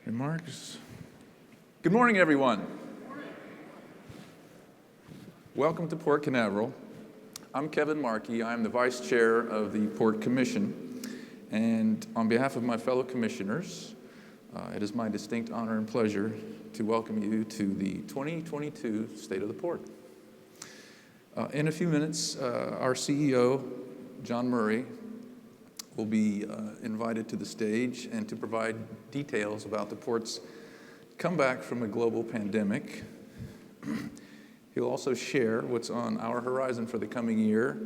Remarks? Good morning, everyone. Welcome to Port Canaveral. I'm Kevin Markey. I'm the Vice Chair of the Port Commission. And on behalf of my fellow commissioners, it is my distinct honor and pleasure to welcome you to the 2022 State of the Port. In a few minutes, our CEO, John Murray, will be invited to the stage and to provide details about the port's comeback from a global pandemic. He'll also share what's on our horizon for the coming year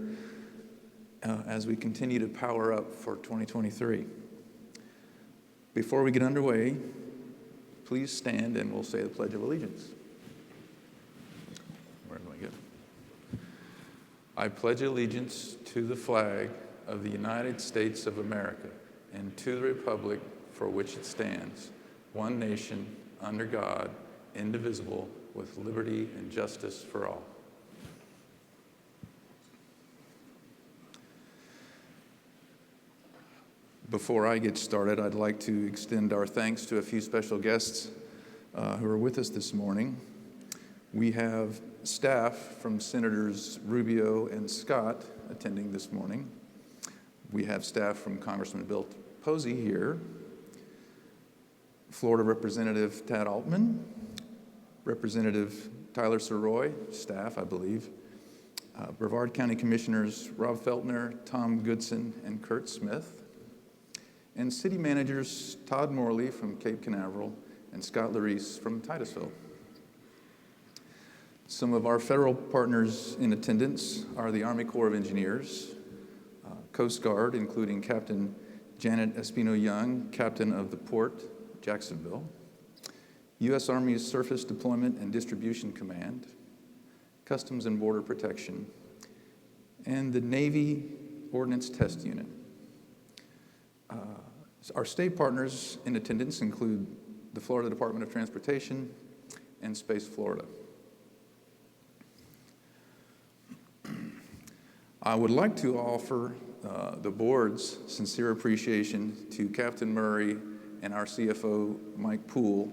as we continue to power up for 2023. Before we get underway, please stand and we'll say the Pledge of Allegiance. Where do I go? I pledge allegiance to the flag of the United States of America and to the republic for which it stands, one nation, under God, indivisible, with liberty and justice for all. Before I get started, I'd like to extend our thanks to a few special guests who are with us this morning. We have staff from Senators Rubio and Scott attending this morning. We have staff from Congressman Bill Posey here, Florida Representative Tad Altman, Representative Tyler Soroy, staff, I believe, Brevard County Commissioners Rob Feltner, Tom Goodson, and Kurt Smith, and City Managers Todd Morley from Cape Canaveral and Scott Larice from Titusville. Some of our federal partners in attendance are the Army Corps of Engineers, Coast Guard, including Captain Janet Espino-Young, Captain of the Port, Jacksonville, U.S. Army's Surface Deployment and Distribution Command, Customs and Border Protection, and the Navy Ordnance Test Unit. Our state partners in attendance include the Florida Department of Transportation and Space Florida. I would like to offer the board's sincere appreciation to Captain Murray and our CFO, Mike Poole,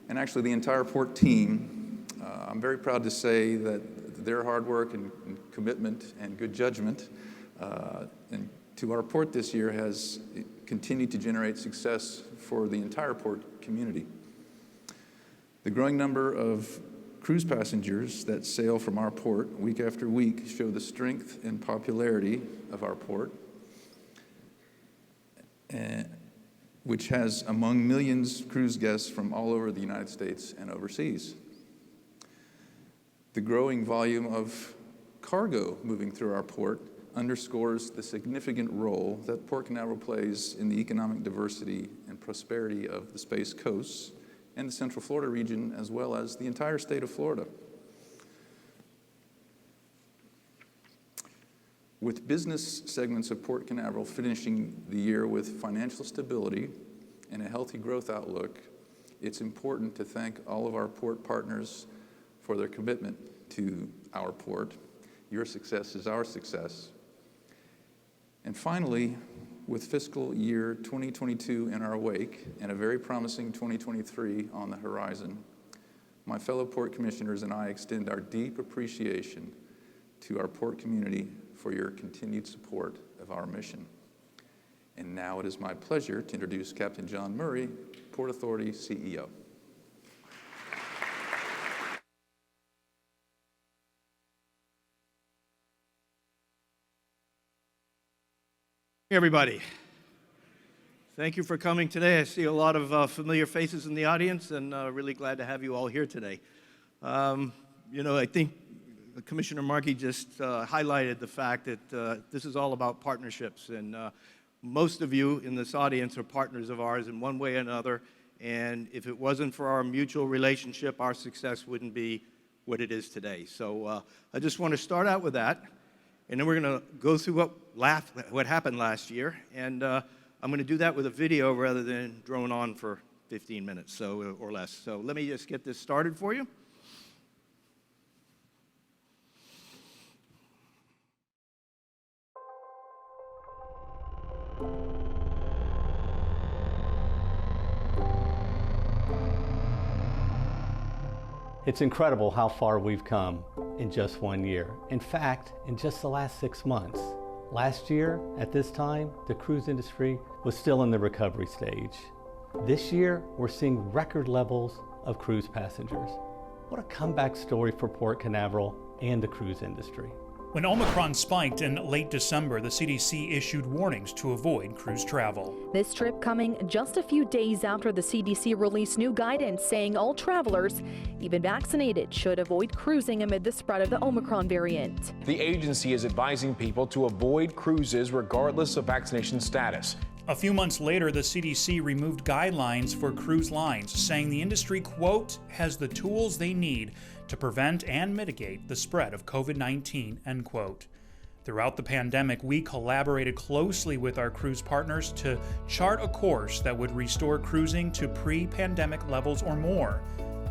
and actually the entire port team. I'm very proud to say that their hard work and commitment and good judgment and to our port this year has continued to generate success for the entire port community. The growing number of cruise passengers that sail from our port week after week show the strength and popularity of our port, which has among millions cruise guests from all over the United States and overseas. The growing volume of cargo moving through our port underscores the significant role that Port Canaveral plays in the economic diversity and prosperity of the Space Coast and the Central Florida region, as well as the entire state of Florida. With business segments of Port Canaveral finishing the year with financial stability and a healthy growth outlook, it's important to thank all of our port partners for their commitment to our port. Your success is our success. And finally, with fiscal year 2022 in our wake and a very promising 2023 on the horizon, my fellow port commissioners and I extend our deep appreciation to our port community for your continued support of our mission. And now it is my pleasure to introduce Captain John Murray, Port Authority CEO. Hey everybody. Thank you for coming today. I see a lot of familiar faces in the audience and really glad to have you all here today. I think Commissioner Markey just highlighted the fact that this is all about partnerships, and most of you in this audience are partners of ours in one way or another, and if it wasn't for our mutual relationship, our success wouldn't be what it is today. So I just want to start out with that, and then we're going to go through what happened last year, and I'm going to do that with a video rather than drone on for 15 minutes or less. So let me just get this started for you. It's incredible how far we've come in just 1 year. In fact, in just the last 6 months. Last year, at this time, the cruise industry was still in the recovery stage. This year, we're seeing record levels of cruise passengers. What a comeback story for Port Canaveral and the cruise industry. When Omicron spiked in late December, the CDC issued warnings to avoid cruise travel. This trip coming just a few days after the CDC released new guidance saying all travelers, even vaccinated, should avoid cruising amid the spread of the Omicron variant. The agency is advising people to avoid cruises regardless of vaccination status. A few months later, the CDC removed guidelines for cruise lines, saying the industry, quote, has the tools they need to prevent and mitigate the spread of COVID-19, end quote. Throughout the pandemic, we collaborated closely with our cruise partners to chart a course that would restore cruising to pre-pandemic levels or more.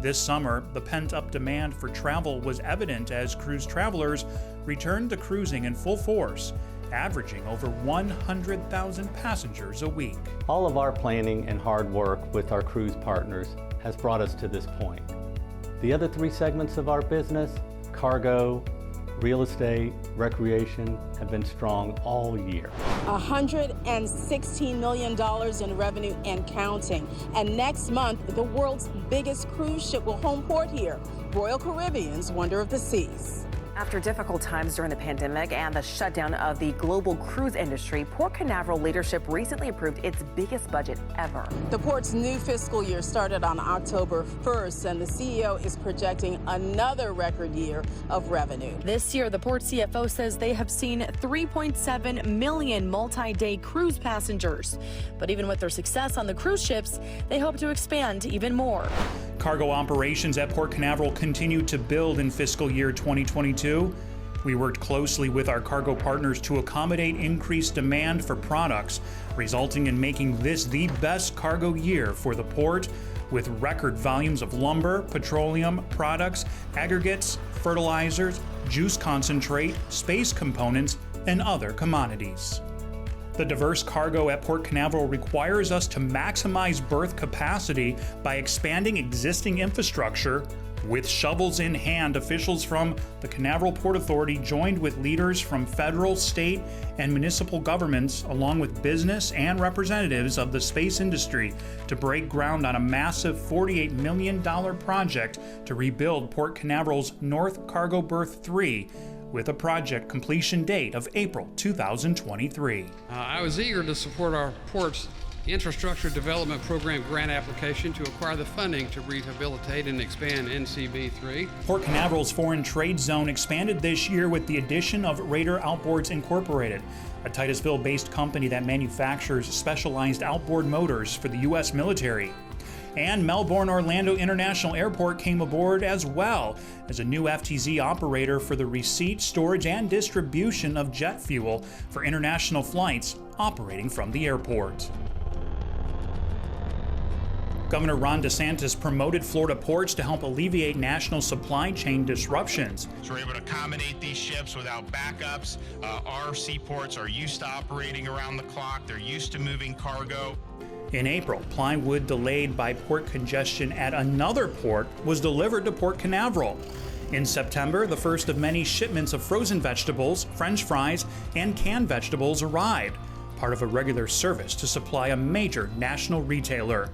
This summer, the pent-up demand for travel was evident as cruise travelers returned to cruising in full force, averaging over 100,000 passengers a week. All of our planning and hard work with our cruise partners has brought us to this point. The other 3 segments of our business, cargo, real estate, recreation, have been strong all year. $116 million in revenue and counting. And next month, the world's biggest cruise ship will home port here, Royal Caribbean's Wonder of the Seas. After difficult times during the pandemic and the shutdown of the global cruise industry, Port Canaveral leadership recently approved its biggest budget ever. The port's new fiscal year started on October 1st, and the CEO is projecting another record year of revenue. This year, the port CFO says they have seen 3.7 million multi-day cruise passengers. But even with their success on the cruise ships, they hope to expand even more. Cargo operations at Port Canaveral continued to build in fiscal year 2022. We worked closely with our cargo partners to accommodate increased demand for products, resulting in making this the best cargo year for the port, with record volumes of lumber, petroleum products, aggregates, fertilizers, juice concentrate, space components, and other commodities. The diverse cargo at Port Canaveral requires us to maximize berth capacity by expanding existing infrastructure. With shovels in hand, officials from the Canaveral Port Authority joined with leaders from federal, state, and municipal governments, along with business and representatives of the space industry, to break ground on a massive $48 million project to rebuild Port Canaveral's North Cargo Berth 3, with a project completion date of April 2023. I was eager to support our port's Infrastructure Development Program grant application to acquire the funding to rehabilitate and expand NCB3. Port Canaveral's foreign trade zone expanded this year with the addition of Raider Outboards Incorporated, a Titusville-based company that manufactures specialized outboard motors for the U.S. military. And Melbourne Orlando International Airport came aboard as well as a new FTZ operator for the receipt, storage, and distribution of jet fuel for international flights operating from the airport. Governor Ron DeSantis promoted Florida ports to help alleviate national supply chain disruptions. So we're able to accommodate these ships without backups. Our seaports are used to operating around the clock. They're used to moving cargo. In April, plywood delayed by port congestion at another port was delivered to Port Canaveral. In September, the first of many shipments of frozen vegetables, French fries, and canned vegetables arrived, part of a regular service to supply a major national retailer.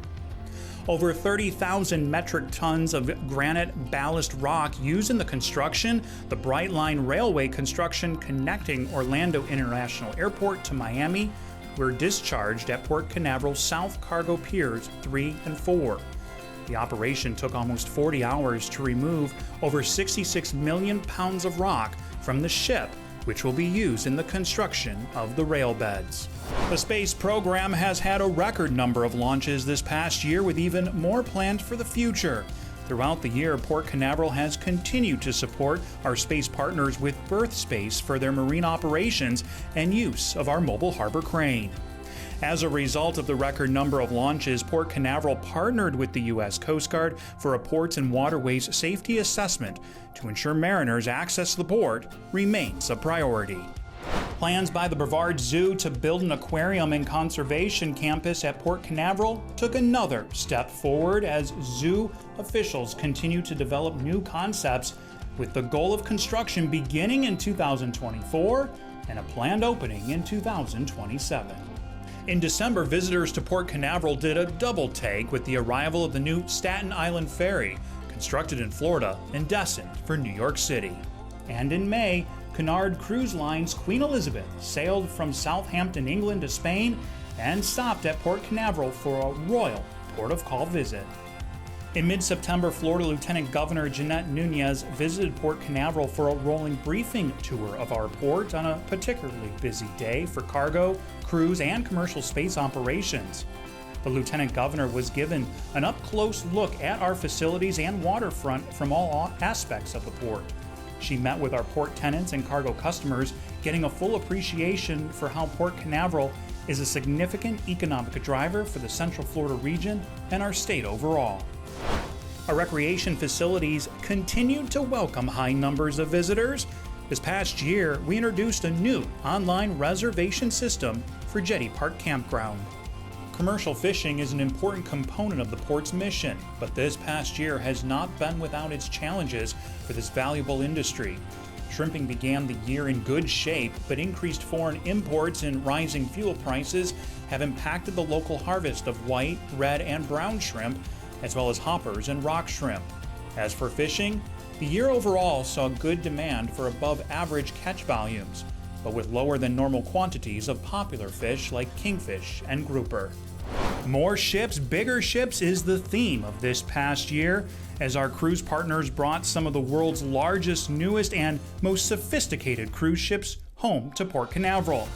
Over 30,000 metric tons of granite ballast rock used in the construction, the Brightline Railway construction connecting Orlando International Airport to Miami, were discharged at Port Canaveral South Cargo Piers 3 and 4. The operation took almost 40 hours to remove over 66 million pounds of rock from the ship, which will be used in the construction of the rail beds. The space program has had a record number of launches this past year, with even more planned for the future. Throughout the year, Port Canaveral has continued to support our space partners with berth space for their marine operations and use of our mobile harbor crane. As a result of the record number of launches, Port Canaveral partnered with the U.S. Coast Guard for a ports and waterways safety assessment to ensure mariners' access to the port remains a priority. Plans by the Brevard Zoo to build an aquarium and conservation campus at Port Canaveral took another step forward as zoo officials continue to develop new concepts with the goal of construction beginning in 2024 and a planned opening in 2027. In December, visitors to Port Canaveral did a double take with the arrival of the new Staten Island Ferry, constructed in Florida and destined for New York City. And in May, Cunard Cruise Line's Queen Elizabeth sailed from Southampton, England to Spain and stopped at Port Canaveral for a royal port of call visit. In mid-September, Florida Lieutenant Governor Jeanette Nunez visited Port Canaveral for a rolling briefing tour of our port on a particularly busy day for cargo, cruise, and commercial space operations. The Lieutenant Governor was given an up-close look at our facilities and waterfront from all aspects of the port. She met with our port tenants and cargo customers, getting a full appreciation for how Port Canaveral is a significant economic driver for the Central Florida region and our state overall. Our recreation facilities continued to welcome high numbers of visitors. This past year, we introduced a new online reservation system for Jetty Park Campground. Commercial fishing is an important component of the port's mission, but this past year has not been without its challenges for this valuable industry. Shrimping began the year in good shape, but increased foreign imports and rising fuel prices have impacted the local harvest of white, red, and brown shrimp, as well as hoppers and rock shrimp. As for fishing, the year overall saw good demand for above average catch volumes, but with lower than normal quantities of popular fish like kingfish and grouper. More ships, bigger ships is the theme of this past year, as our cruise partners brought some of the world's largest, newest, and most sophisticated cruise ships home to Port Canaveral.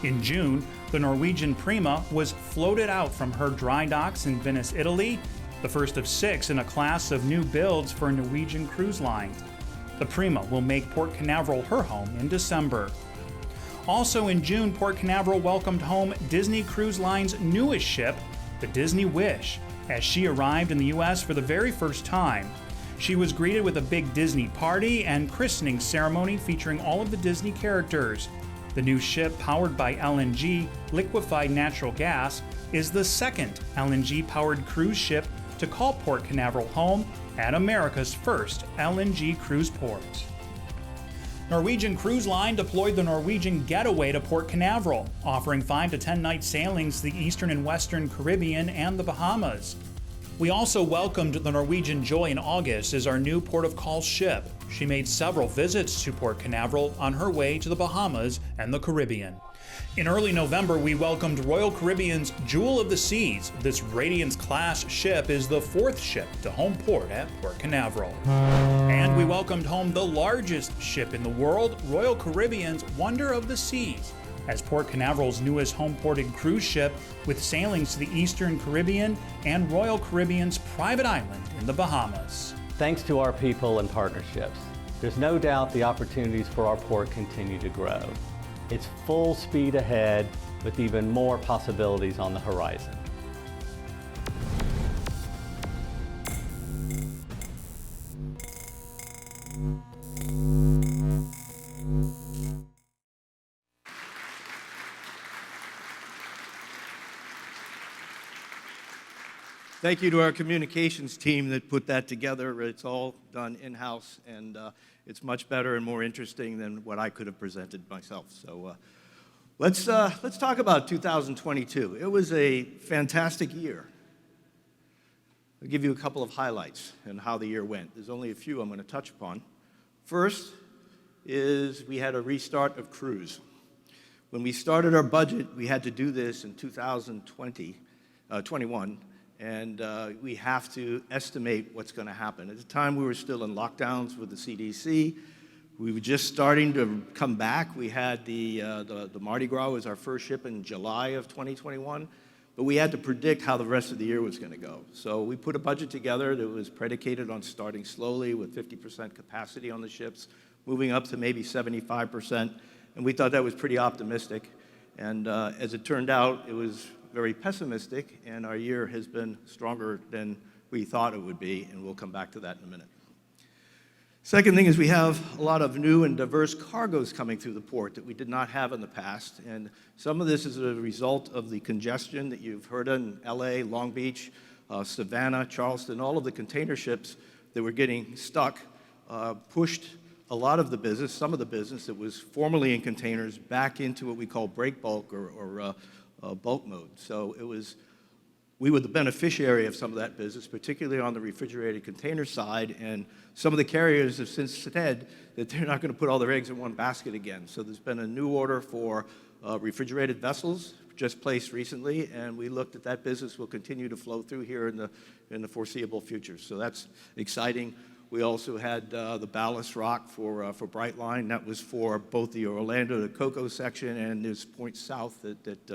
In June, the Norwegian Prima was floated out from her dry docks in Venice, Italy, the first of 6 in a class of new builds for Norwegian Cruise Line. The Prima will make Port Canaveral her home in December. Also in June, Port Canaveral welcomed home Disney Cruise Line's newest ship, the Disney Wish, as she arrived in the U.S. for the very first time. She was greeted with a big Disney party and christening ceremony featuring all of the Disney characters. The new ship, powered by LNG, liquefied natural gas, is the second LNG-powered cruise ship to call Port Canaveral home at America's first LNG cruise port. Norwegian Cruise Line deployed the Norwegian Getaway to Port Canaveral, offering 5 to 10 night sailings to the Eastern and Western Caribbean and the Bahamas. We also welcomed the Norwegian Joy in August as our new port of call ship. She made several visits to Port Canaveral on her way to the Bahamas and the Caribbean. In early November, we welcomed Royal Caribbean's Jewel of the Seas. This Radiance-class ship is the 4th ship to home port at Port Canaveral. And we welcomed home the largest ship in the world, Royal Caribbean's Wonder of the Seas, as Port Canaveral's newest home-ported cruise ship with sailings to the Eastern Caribbean and Royal Caribbean's private island in the Bahamas. Thanks to our people and partnerships, there's no doubt the opportunities for our port continue to grow. It's full speed ahead with even more possibilities on the horizon. Thank you to our communications team that put that together. It's all done in-house, and it's much better and more interesting than what I could have presented myself. So let's talk about 2022. It was a fantastic year. I'll give you a couple of highlights and how the year went. There's only a few I'm going to touch upon. First is we had a restart of cruise. When we started our budget, we had to do this in 2021. And we have to estimate what's going to happen. At the time, we were still in lockdowns with the CDC. We were just starting to come back. We had the Mardi Gras was our first ship in July of 2021, but we had to predict how the rest of the year was going to go. So we put a budget together that was predicated on starting slowly with 50% capacity on the ships, moving up to maybe 75%, and we thought that was pretty optimistic. And as it turned out, it was very pessimistic, and our year has been stronger than we thought it would be, and we'll come back to that in a minute. Second thing is we have a lot of new and diverse cargoes coming through the port that we did not have in the past. And some of this is a result of the congestion that you've heard in LA, Long Beach, Savannah, Charleston. All of the container ships that were getting stuck pushed a lot of the business, some of the business that was formerly in containers, back into what we call break bulk or bulk mode. So we were the beneficiary of some of that business, particularly on the refrigerated container side, and some of the carriers have since said that they're not going to put all their eggs in one basket again. So there's been a new order for refrigerated vessels just placed recently, and we looked at that business will continue to flow through here in the foreseeable future. So that's exciting. We also had the ballast rock for Brightline. That was for both the Orlando to Cocoa section, and there's points south that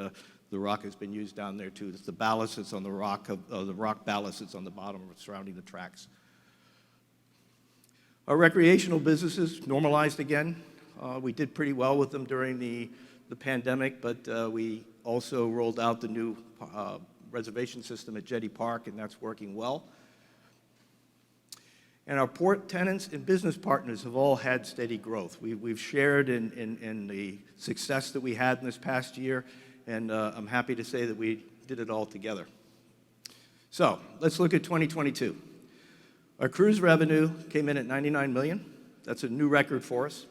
the rock has been used down there too. It's the ballast that's on the rock, the rock ballast that's on the bottom surrounding the tracks. Our recreational businesses normalized again. We did pretty well with them during the pandemic, but we also rolled out the new reservation system at Jetty Park, and that's working well. And our port tenants and business partners have all had steady growth. We've shared in the success that we had in this past year, and I'm happy to say that we did it all together. So let's look at 2022. Our cruise revenue came in at $99 million. That's a new record for us.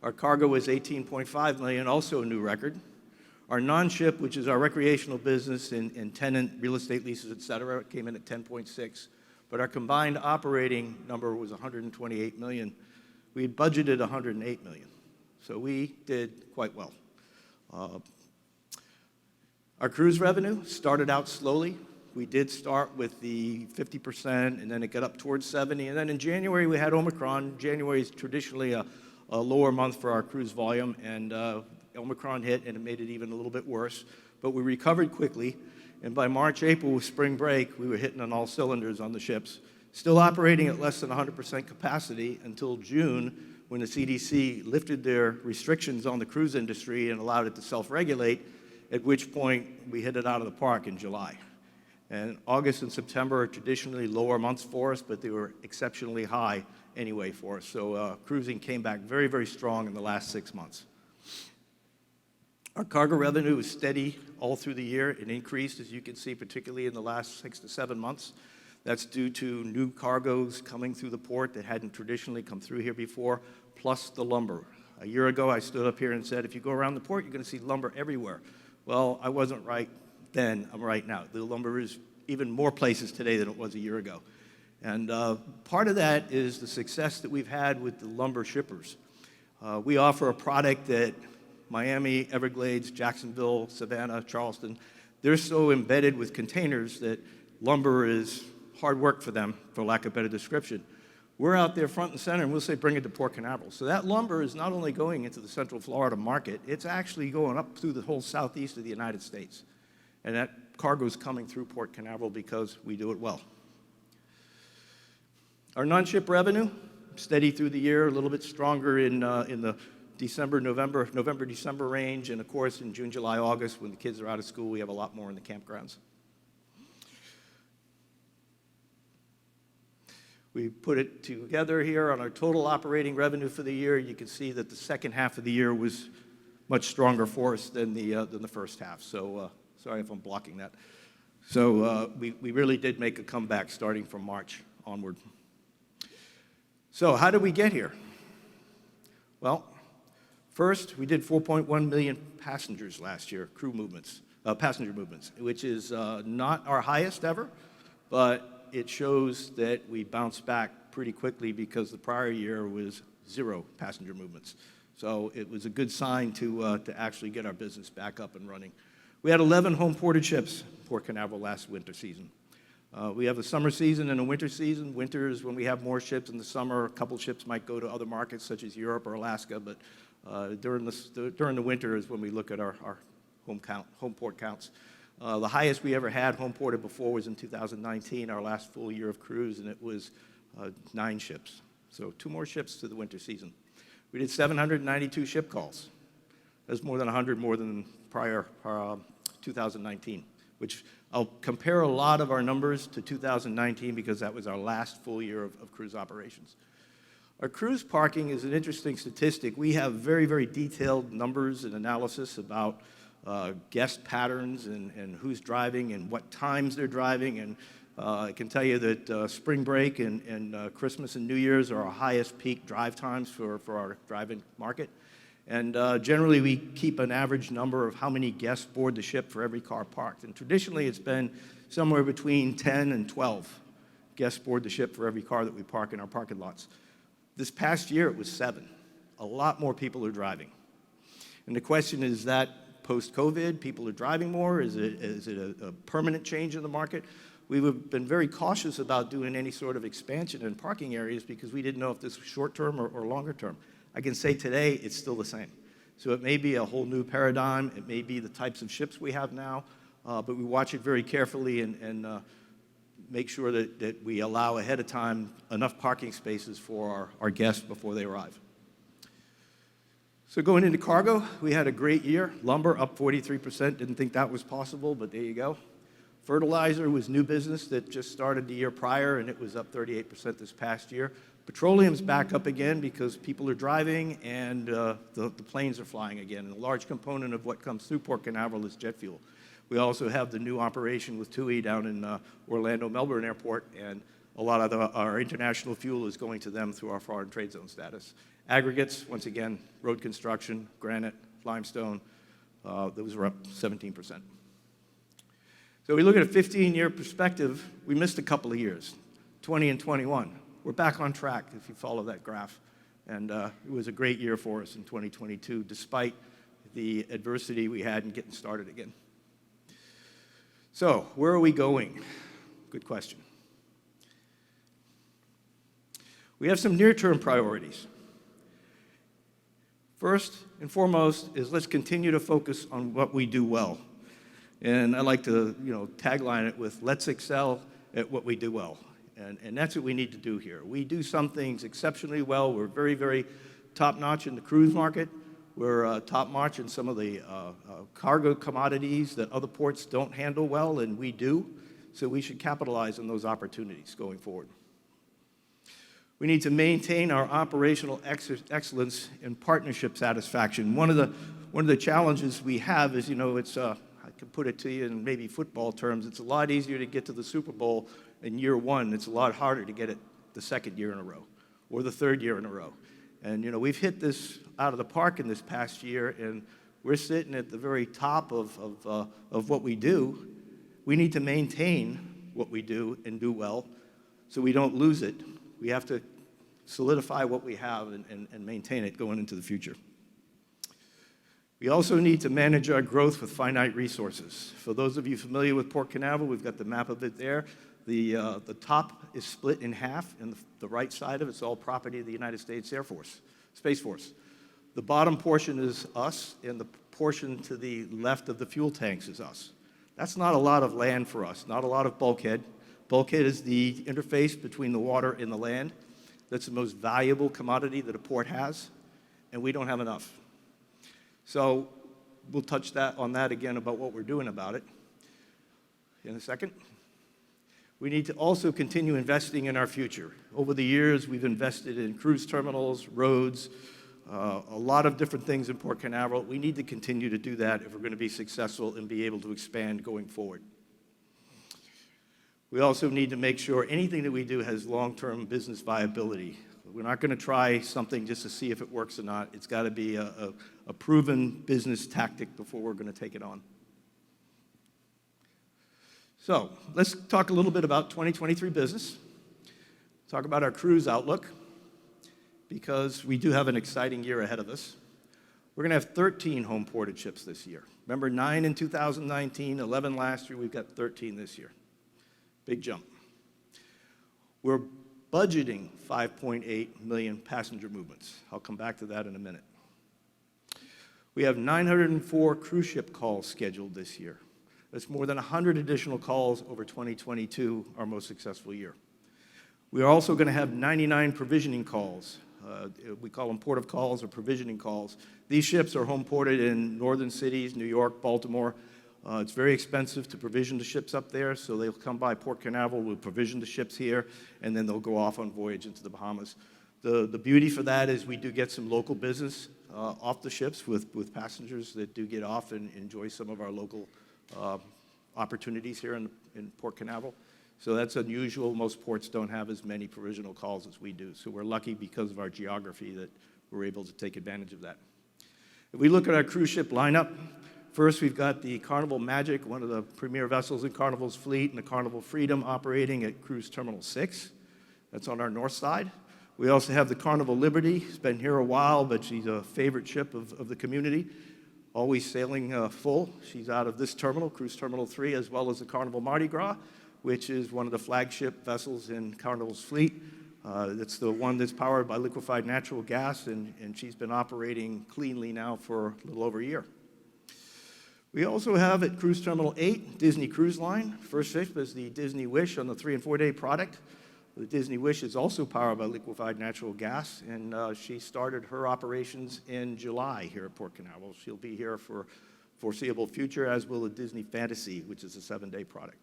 Our cargo was $18.5 million, also a new record. Our non-ship, which is our recreational business and tenant real estate leases, et cetera, came in at 10.6. But our combined operating number was $128 million. We had budgeted $108 million. So we did quite well. Our cruise revenue started out slowly. We did start with the 50%, and then it got up towards 70. And then in January, we had Omicron. January is traditionally a lower month for our cruise volume, and Omicron hit, and it made it even a little bit worse. But we recovered quickly, and by March, April, with spring break, we were hitting on all cylinders on the ships, still operating at less than 100% capacity until June, when the CDC lifted their restrictions on the cruise industry and allowed it to self-regulate, at which point we hit it out of the park in July. And August and September are traditionally lower months for us, but they were exceptionally high anyway for us. So cruising came back very, very strong in the last 6 months. Our cargo revenue was steady all through the year. It increased, as you can see, particularly in the last 6 to 7 months. That's due to new cargoes coming through the port that hadn't traditionally come through here before, plus the lumber. A year ago, I stood up here and said, if you go around the port, you're going to see lumber everywhere. Well, I wasn't right then, I'm right now. The lumber is even more places today than it was a year ago. And part of that is the success that we've had with the lumber shippers. We offer a product that Miami, Everglades, Jacksonville, Savannah, Charleston, they're so embedded with containers that lumber is hard work for them, for lack of a better description. We're out there front and center, and we'll say bring it to Port Canaveral. So that lumber is not only going into the Central Florida market, it's actually going up through the whole southeast of the United States. And that cargo is coming through Port Canaveral because we do it well. Our non-ship revenue, steady through the year, a little bit stronger in the November-December range, and of course in June, July, August, when the kids are out of school, we have a lot more in the campgrounds. We put it together here on our total operating revenue for the year. You can see that the second half of the year was much stronger for us than the first half. So sorry if I'm blocking that. So we really did make a comeback starting from March onward. So how did we get here? Well, first, we did 4.1 million passengers last year, passenger movements, which is not our highest ever, but it shows that we bounced back pretty quickly because the prior year was 0 passenger movements. So it was a good sign to actually get our business back up and running. We had 11 home-ported ships in Port Canaveral last winter season. We have a summer season and a winter season. Winter is when we have more ships. In the summer, a couple ships might go to other markets such as Europe or Alaska, but during the winter is when we look at our home port counts. The highest we ever had home ported before was in 2019, our last full year of cruise, and it was 9 ships. So 2 more ships to the winter season. We did 792 ship calls. That's more than 100 more than prior 2019, which I'll compare a lot of our numbers to 2019 because that was our last full year of cruise operations. Our cruise parking is an interesting statistic. We have very, very detailed numbers and analysis about guest patterns and who's driving and what times they're driving. And I can tell you that spring break and Christmas and New Year's are our highest peak drive times for our driving market. And generally, we keep an average number of how many guests board the ship for every car parked. And traditionally, it's been somewhere between 10 and 12 guests board the ship for every car that we park in our parking lots. This past year, it was 7. A lot more people are driving. And the question is that post-COVID, people are driving more? Is it a permanent change in the market? We've been very cautious about doing any sort of expansion in parking areas because we didn't know if this was short-term or longer-term. I can say today it's still the same. So it may be a whole new paradigm. It may be the types of ships we have now, but we watch it very carefully and make sure that we allow ahead of time enough parking spaces for our guests before they arrive. So going into cargo, we had a great year. Lumber up 43%. Didn't think that was possible, but there you go. Fertilizer was new business that just started the year prior, and it was up 38% this past year. Petroleum's back up again because people are driving and the planes are flying again. And a large component of what comes through Port Canaveral is jet fuel. We also have the new operation with TUI down in Orlando Melbourne Airport, and a lot of our international fuel is going to them through our foreign trade zone status. Aggregates, once again, road construction, granite, limestone, those are up 17%. So we look at a 15-year perspective, we missed a couple of years, 20 and 21. We're back on track if you follow that graph. And it was a great year for us in 2022, despite the adversity we had in getting started again. So where are we going? Good question. We have some near-term priorities. First and foremost is let's continue to focus on what we do well. And I like to, tagline it with let's excel at what we do well. And that's what we need to do here. We do some things exceptionally well. We're very, very top-notch in the cruise market. We're top-notch in some of the cargo commodities that other ports don't handle well, and we do. So we should capitalize on those opportunities going forward. We need to maintain our operational excellence and partnership satisfaction. One of the challenges we have is, it's I can put it to you in maybe football terms. It's a lot easier to get to the Super Bowl in year one. It's a lot harder to get it the second year in a row or the third year in a row. And, we've hit this out of the park in this past year, and we're sitting at the very top of what we do. We need to maintain what we do and do well so we don't lose it. We have to solidify what we have and maintain it going into the future. We also need to manage our growth with finite resources. For those of you familiar with Port Canaveral, we've got the map of it there. The top is split in half, and the right side of it's all property of the United States Air Force, Space Force. The bottom portion is us, and the portion to the left of the fuel tanks is us. That's not a lot of land for us, not a lot of bulkhead. Bulkhead is the interface between the water and the land. That's the most valuable commodity that a port has, and we don't have enough. So we'll touch on that again about what we're doing about it in a second. We need to also continue investing in our future. Over the years, we've invested in cruise terminals, roads, a lot of different things in Port Canaveral. We need to continue to do that if we're going to be successful and be able to expand going forward. We also need to make sure anything that we do has long-term business viability. We're not going to try something just to see if it works or not. It's got to be a proven business tactic before we're going to take it on. So let's talk a little bit about 2023 business. Talk about our cruise outlook, because we do have an exciting year ahead of us. We're going to have 13 home-ported ships this year. Remember, 9 in 2019, 11 last year. We've got 13 this year. Big jump. We're budgeting 5.8 million passenger movements. I'll come back to that in a minute. We have 904 cruise ship calls scheduled this year. That's more than 100 additional calls over 2022, our most successful year. We are also going to have 99 provisioning calls. We call them port of calls or provisioning calls. These ships are home ported in northern cities, New York, Baltimore. It's very expensive to provision the ships up there, so they'll come by Port Canaveral, we'll provision the ships here, and then they'll go off on voyage into the Bahamas. The beauty for that is we do get some local business off the ships with passengers that do get off and enjoy some of our local opportunities here in Port Canaveral. So that's unusual. Most ports don't have as many provisional calls as we do. So we're lucky because of our geography that we're able to take advantage of that. If we look at our cruise ship lineup, first we've got the Carnival Magic, one of the premier vessels in Carnival's fleet, and the Carnival Freedom operating at Cruise Terminal 6. That's on our north side. We also have the Carnival Liberty. She's been here a while, but she's a favorite ship of the community, always sailing full. She's out of this terminal, Cruise Terminal 3, as well as the Carnival Mardi Gras, which is one of the flagship vessels in Carnival's fleet. That's the one that's powered by liquefied natural gas, and she's been operating cleanly now for a little over a year. We also have at Cruise Terminal 8, Disney Cruise Line. First ship is the Disney Wish on the 3- and 4-day product. The Disney Wish is also powered by liquefied natural gas, and she started her operations in July here at Port Canaveral. She'll be here for foreseeable future, as will the Disney Fantasy, which is a 7-day product.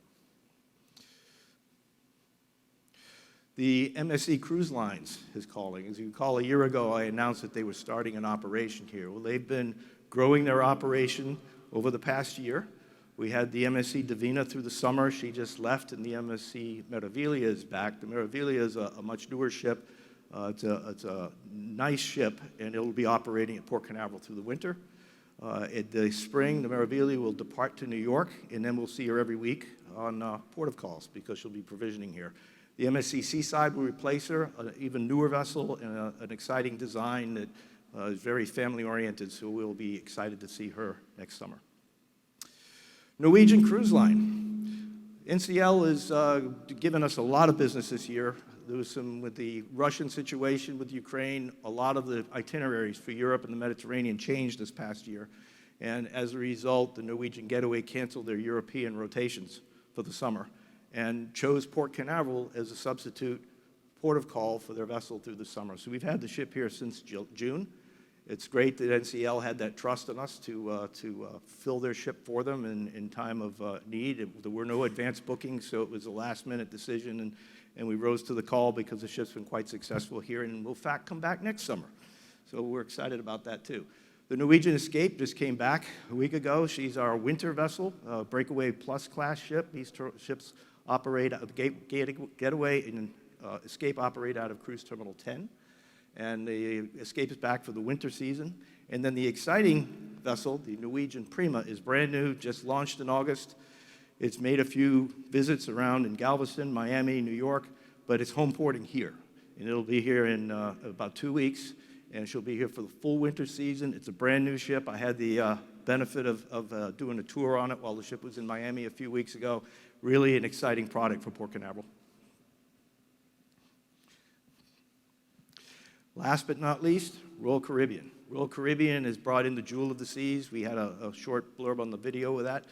The MSC Cruise Lines is calling. As you recall, a year ago, I announced that they were starting an operation here. Well, they've been growing their operation over the past year. We had the MSC Divina through the summer. She just left, and the MSC Meraviglia is back. The Meraviglia is a much newer ship. It's a nice ship, and it'll be operating at Port Canaveral through the winter. In the spring, the Meraviglia will depart to New York, and then we'll see her every week on port of calls because she'll be provisioning here. The MSC Seaside will replace her, an even newer vessel and an exciting design that is very family-oriented, so we'll be excited to see her next summer. Norwegian Cruise Line. NCL has given us a lot of business this year. There was some, with the Russian situation with Ukraine, a lot of the itineraries for Europe and the Mediterranean changed this past year. And as a result, the Norwegian Getaway canceled their European rotations for the summer and chose Port Canaveral as a substitute port of call for their vessel through the summer. So we've had the ship here since June. It's great that NCL had that trust in us to fill their ship for them in time of need. There were no advance bookings, so it was a last-minute decision, and we rose to the call because the ship's been quite successful here and will, in fact, come back next summer. So we're excited about that, too. The Norwegian Escape just came back a week ago. She's our winter vessel, Breakaway Plus class ship. These ships operate out of Getaway and Escape operate out of Cruise Terminal 10. And the Escape is back for the winter season. And then the exciting vessel, the Norwegian Prima, is brand new, just launched in August. It's made a few visits around in Galveston, Miami, New York, but it's home porting here. And it'll be here in about 2 weeks, and she'll be here for the full winter season. It's a brand new ship. I had the benefit of doing a tour on it while the ship was in Miami a few weeks ago. Really an exciting product for Port Canaveral. Last but not least, Royal Caribbean. Royal Caribbean has brought in the Jewel of the Seas. We had a short blurb on the video with that.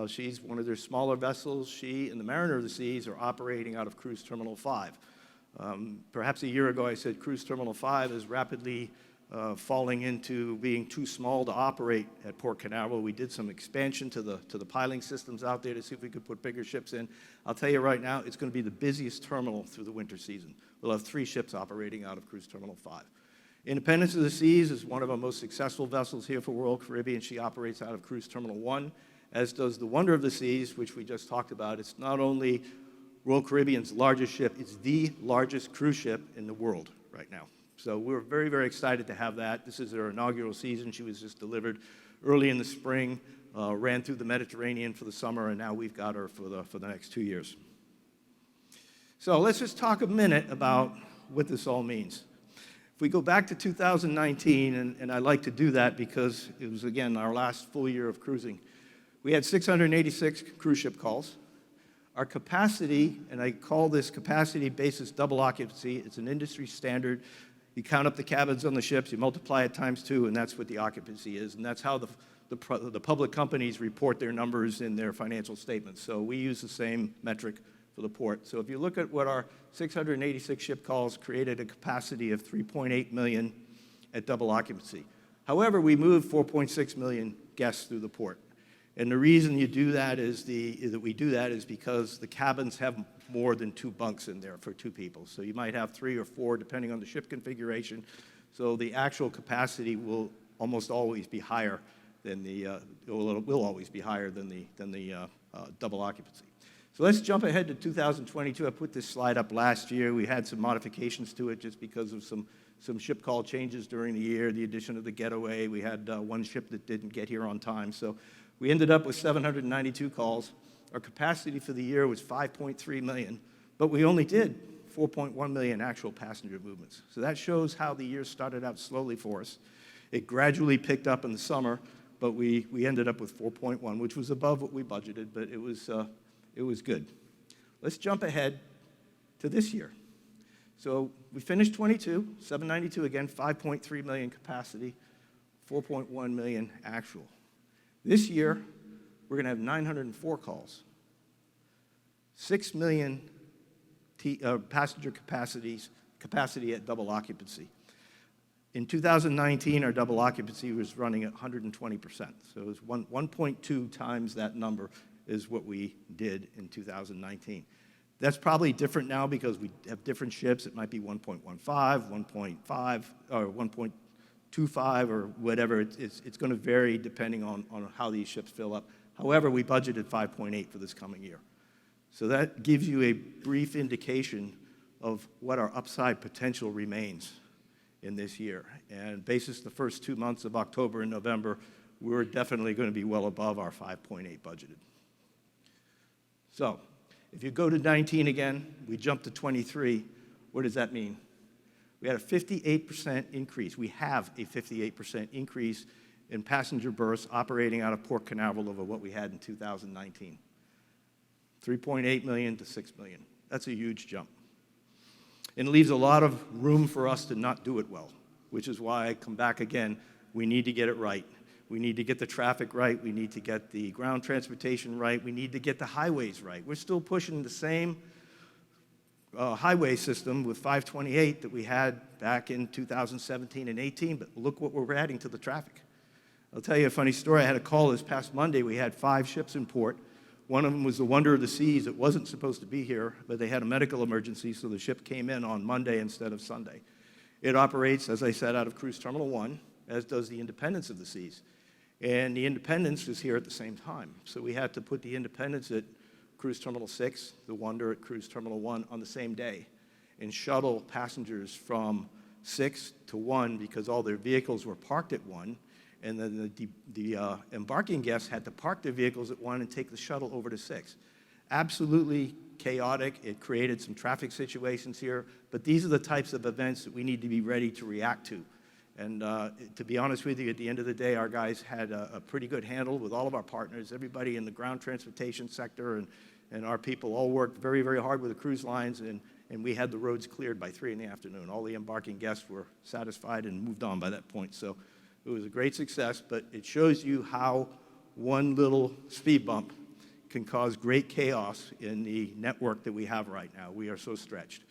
She's one of their smaller vessels. She and the Mariner of the Seas are operating out of Cruise Terminal 5. Perhaps a year ago I said Cruise Terminal 5 is rapidly falling into being too small to operate at Port Canaveral. We did some expansion to the piling systems out there to see if we could put bigger ships in. I'll tell you right now, it's going to be the busiest terminal through the winter season. We'll have 3 ships operating out of Cruise Terminal 5. Independence of the Seas is one of our most successful vessels here for Royal Caribbean. She operates out of Cruise Terminal 1, as does the Wonder of the Seas, which we just talked about. It's not only Royal Caribbean's largest ship, it's the largest cruise ship in the world right now. So we're very, very excited to have that. This is her inaugural season. She was just delivered early in the spring, ran through the Mediterranean for the summer, and now we've got her for the next 2 years. So let's just talk a minute about what this all means. If we go back to 2019, and I like to do that because it was, again, our last full year of cruising, we had 686 cruise ship calls. Our capacity, and I call this capacity basis double occupancy, it's an industry standard. You count up the cabins on the ships, you multiply it times 2, and that's what the occupancy is. And that's how the public companies report their numbers in their financial statements. So we use the same metric for the port. So if you look at what our 686 ship calls created, a capacity of 3.8 million at double occupancy. However, we moved 4.6 million guests through the port. And the reason you do that that we do that is because the cabins have more than 2 bunks in there for 2 people. So you might have 3 or 4 depending on the ship configuration. So the actual capacity will almost always be higher than will always be higher than the double occupancy. So let's jump ahead to 2022. I put this slide up last year. We had some modifications to it just because of some ship call changes during the year, the addition of the Getaway. We had 1 ship that didn't get here on time. So we ended up with 792 calls. Our capacity for the year was 5.3 million, but we only did 4.1 million actual passenger movements. So that shows how the year started out slowly for us. It gradually picked up in the summer, but we ended up with 4.1, which was above what we budgeted, but it was good. Let's jump ahead to this year. So we finished 22, 792 again, 5.3 million capacity, 4.1 million actual. This year, we're going to have 904 calls, 6 million passenger capacity at double occupancy. In 2019, our double occupancy was running at 120%. So it was 1.2 times that number is what we did in 2019. That's probably different now because we have different ships. It might be 1.15, 1.5, or 1.25, or whatever. It's going to vary depending on how these ships fill up. However, we budgeted 5.8 for this coming year. So that gives you a brief indication of what our upside potential remains in this year. And basis the first 2 months of October and November, we're definitely going to be well above our 5.8 budgeted. So if you go to 19 again, we jump to 23. What does that mean? We had a 58% increase. We have a 58% increase in passenger berths operating out of Port Canaveral over what we had in 2019. 3.8 million to 6 million. That's a huge jump. And it leaves a lot of room for us to not do it well, which is why I come back again. We need to get it right. We need to get the traffic right. We need to get the ground transportation right. We need to get the highways right. We're still pushing the same highway system with 528 that we had back in 2017 and 18, but look what we're adding to the traffic. I'll tell you a funny story. I had a call this past Monday. We had 5 ships in port. One of them was the Wonder of the Seas. It wasn't supposed to be here, but they had a medical emergency, so the ship came in on Monday instead of Sunday. It operates, as I said, out of Cruise Terminal 1, as does the Independence of the Seas. And the Independence is here at the same time. So we had to put the Independence at Cruise Terminal 6, the Wonder at Cruise Terminal 1 on the same day, and shuttle passengers from 6 to 1 because all their vehicles were parked at 1. And then the embarking guests had to park their vehicles at 1 and take the shuttle over to 6. Absolutely chaotic. It created some traffic situations here. But these are the types of events that we need to be ready to react to. And to be honest with you, at the end of the day, our guys had a pretty good handle with all of our partners. Everybody in the ground transportation sector and our people all worked very, very hard with the cruise lines. And we had the roads cleared by 3 in the afternoon. All the embarking guests were satisfied and moved on by that point. So it was a great success, but it shows you how one little speed bump can cause great chaos in the network that we have right now. We are so stretched.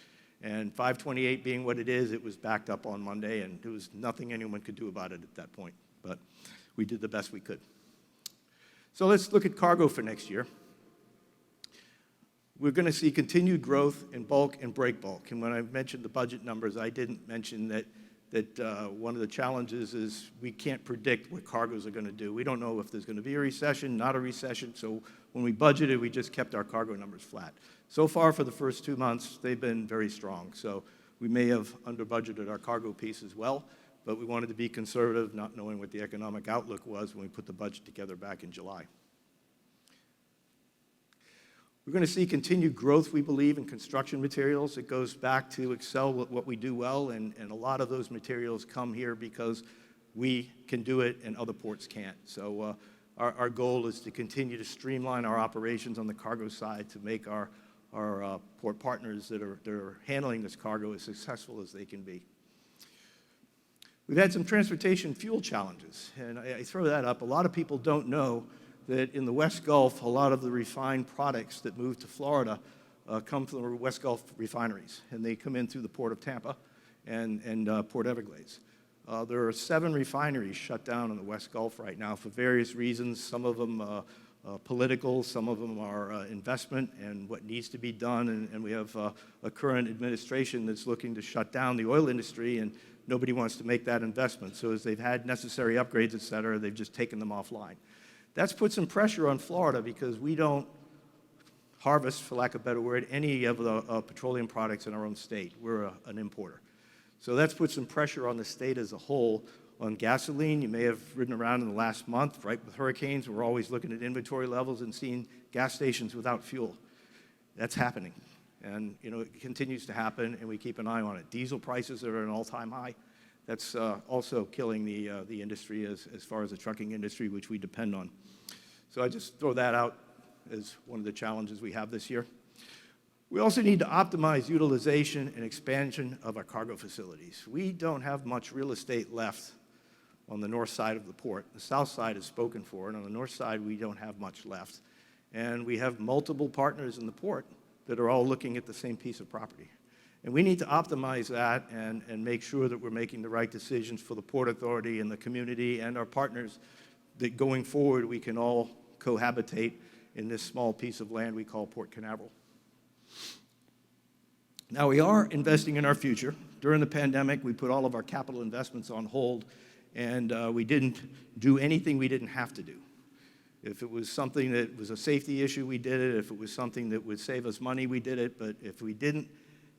And 528 being what it is, it was backed up on Monday, and there was nothing anyone could do about it at that point. But we did the best we could. So let's look at cargo for next year. We're going to see continued growth in bulk and break bulk. And when I mentioned the budget numbers, I didn't mention that one of the challenges is we can't predict what cargoes are going to do. We don't know if there's going to be a recession, not a recession. So when we budgeted, we just kept our cargo numbers flat. So far for the first 2 months, they've been very strong. So we may have under-budgeted our cargo piece as well, but we wanted to be conservative, not knowing what the economic outlook was when we put the budget together back in July. We're going to see continued growth, we believe, in construction materials. It goes back to excel with what we do well, and a lot of those materials come here because we can do it and other ports can't. So our goal is to continue to streamline our operations on the cargo side to make our port partners that are handling this cargo as successful as they can be. We've had some transportation fuel challenges, and I throw that up. A lot of people don't know that in the West Gulf, a lot of the refined products that move to Florida come from the West Gulf refineries, and they come in through the Port of Tampa and Port Everglades. There are 7 refineries shut down in the West Gulf right now for various reasons. Some of them political, some of them are investment and what needs to be done. And we have a current administration that's looking to shut down the oil industry, and nobody wants to make that investment. So as they've had necessary upgrades, et cetera, they've just taken them offline. That's put some pressure on Florida because we don't harvest, for lack of a better word, any of the petroleum products in our own state. We're an importer. So that's put some pressure on the state as a whole. On gasoline, you may have ridden around in the last month, right, with hurricanes. We're always looking at inventory levels and seeing gas stations without fuel. That's happening. And, it continues to happen, and we keep an eye on it. Diesel prices are at an all-time high. That's also killing the industry as far as the trucking industry, which we depend on. So I just throw that out as one of the challenges we have this year. We also need to optimize utilization and expansion of our cargo facilities. We don't have much real estate left on the north side of the port. The south side is spoken for, and on the north side, we don't have much left. And we have multiple partners in the port that are all looking at the same piece of property. And we need to optimize that and make sure that we're making the right decisions for the Port Authority and the community and our partners, that going forward, we can all cohabitate in this small piece of land we call Port Canaveral. Now, we are investing in our future. During the pandemic, we put all of our capital investments on hold, and we didn't do anything we didn't have to do. If it was something that was a safety issue, we did it. If it was something that would save us money, we did it. But if we didn't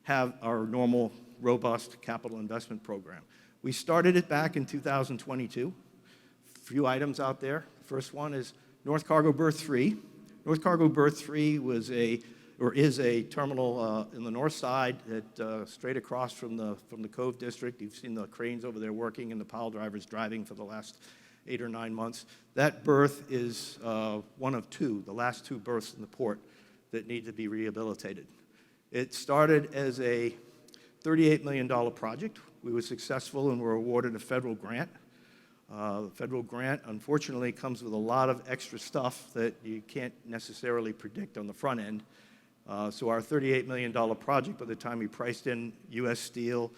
have our normal, robust capital investment program. We started it back in 2022. A few items out there. First one is North Cargo Berth 3. North Cargo Berth 3 is a terminal in the north side that straight across from the Cove District. You've seen the cranes over there working and the pile drivers driving for the last 8 or 9 months. That berth is one of 2, the last 2 berths in the port that need to be rehabilitated. It started as a $38 million project. We were successful and were awarded a federal grant. The federal grant, unfortunately, comes with a lot of extra stuff that you can't necessarily predict on the front end. So our $38 million project, by the time we priced in U.S. Steel,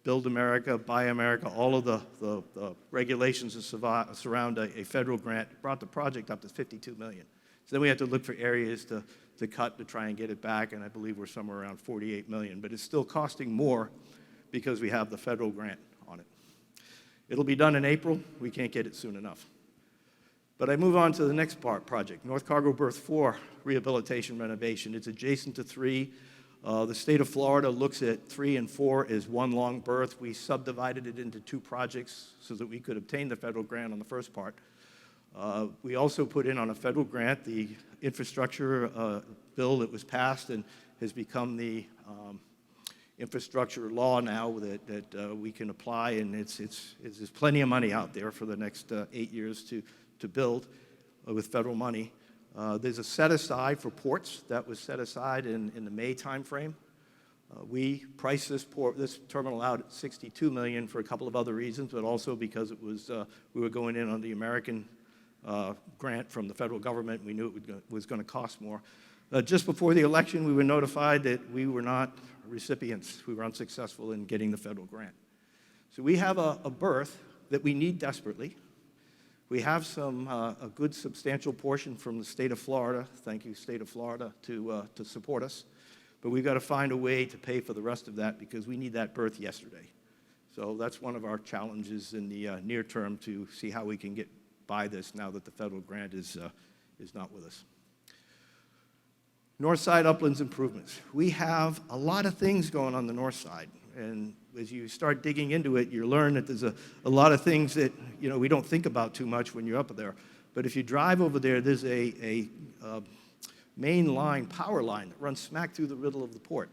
Build America, Buy America, all of the regulations that surround a federal grant, brought the project up to $52 million. So then we had to look for areas to cut to try and get it back, and I believe we're somewhere around $48 million. But it's still costing more because we have the federal grant on it. It'll be done in April. We can't get it soon enough. But I move on to the next project, North Cargo Berth 4 rehabilitation renovation. It's adjacent to 3. The state of Florida looks at 3 and 4 as one long berth. We subdivided it into 2 projects so that we could obtain the federal grant on the first part. We also put in on a federal grant the infrastructure bill that was passed and has become the infrastructure law now that we can apply, and there's plenty of money out there for the next 8 years to build with federal money. There's a set-aside for ports that was set aside in the May timeframe. We priced this terminal out at $62 million for a couple of other reasons, but also because it was we were going in on the American grant from the federal government. We knew it was going to cost more. Just before the election, we were notified that we were not recipients. We were unsuccessful in getting the federal grant. So we have a berth that we need desperately. We have a good substantial portion from the state of Florida. Thank you, state of Florida, to support us. But we've got to find a way to pay for the rest of that because we need that berth yesterday. So that's one of our challenges in the near term, to see how we can get by this now that the federal grant is not with us. North Side Uplands Improvements. We have a lot of things going on the north side. And as you start digging into it, you learn that there's a lot of things that we don't think about too much when you're up there. But if you drive over there, there's a main line, power line, that runs smack through the middle of the port.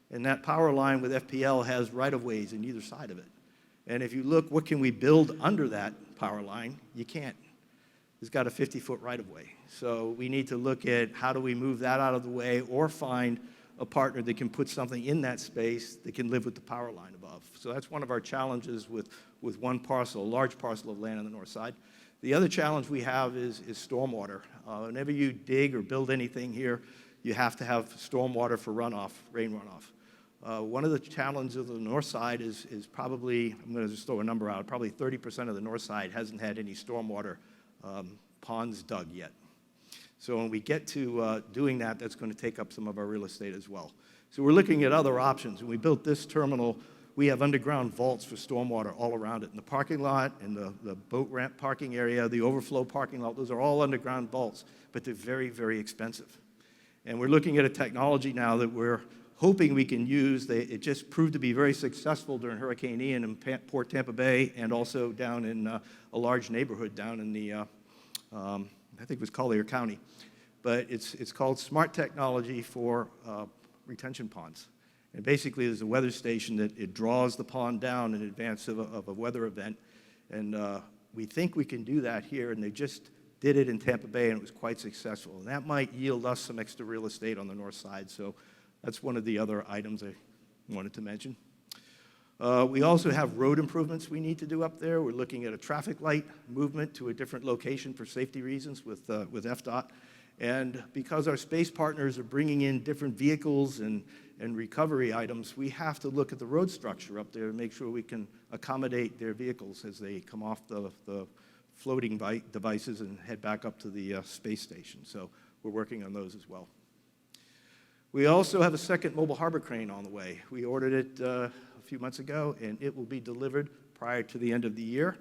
And that power line with FPL has right-of-ways on either side of it. And if you look, what can we build under that power line? You can't. It's got a 50-foot right-of-way. So we need to look at how do we move that out of the way, or find a partner that can put something in that space that can live with the power line above. So that's one of our challenges with one parcel, a large parcel of land on the north side. The other challenge we have is stormwater. Whenever you dig or build anything here, you have to have stormwater for runoff, rain runoff. One of the challenges of the north side is probably, I'm going to just throw a number out, probably 30% of the north side hasn't had any stormwater ponds dug yet. So when we get to doing that, that's going to take up some of our real estate as well. So we're looking at other options. When we built this terminal, we have underground vaults for stormwater all around it. In the parking lot, in the boat ramp parking area, the overflow parking lot, those are all underground vaults, but they're very, very expensive. And we're looking at a technology now that we're hoping we can use. It just proved to be very successful during Hurricane Ian in Port Tampa Bay and also down in a large neighborhood down in the, I think it was Collier County. But it's called Smart Technology for Retention Ponds. And basically, there's a weather station that it draws the pond down in advance of a weather event. And we think we can do that here, and they just did it in Tampa Bay, and it was quite successful. And that might yield us some extra real estate on the north side. So that's one of the other items I wanted to mention. We also have road improvements we need to do up there. We're looking at a traffic light movement to a different location for safety reasons with FDOT. And because our space partners are bringing in different vehicles and recovery items, we have to look at the road structure up there and make sure we can accommodate their vehicles as they come off the floating devices and head back up to the space station. So we're working on those as well. We also have a second mobile harbor crane on the way. We ordered it a few months ago, and it will be delivered prior to the end of the year.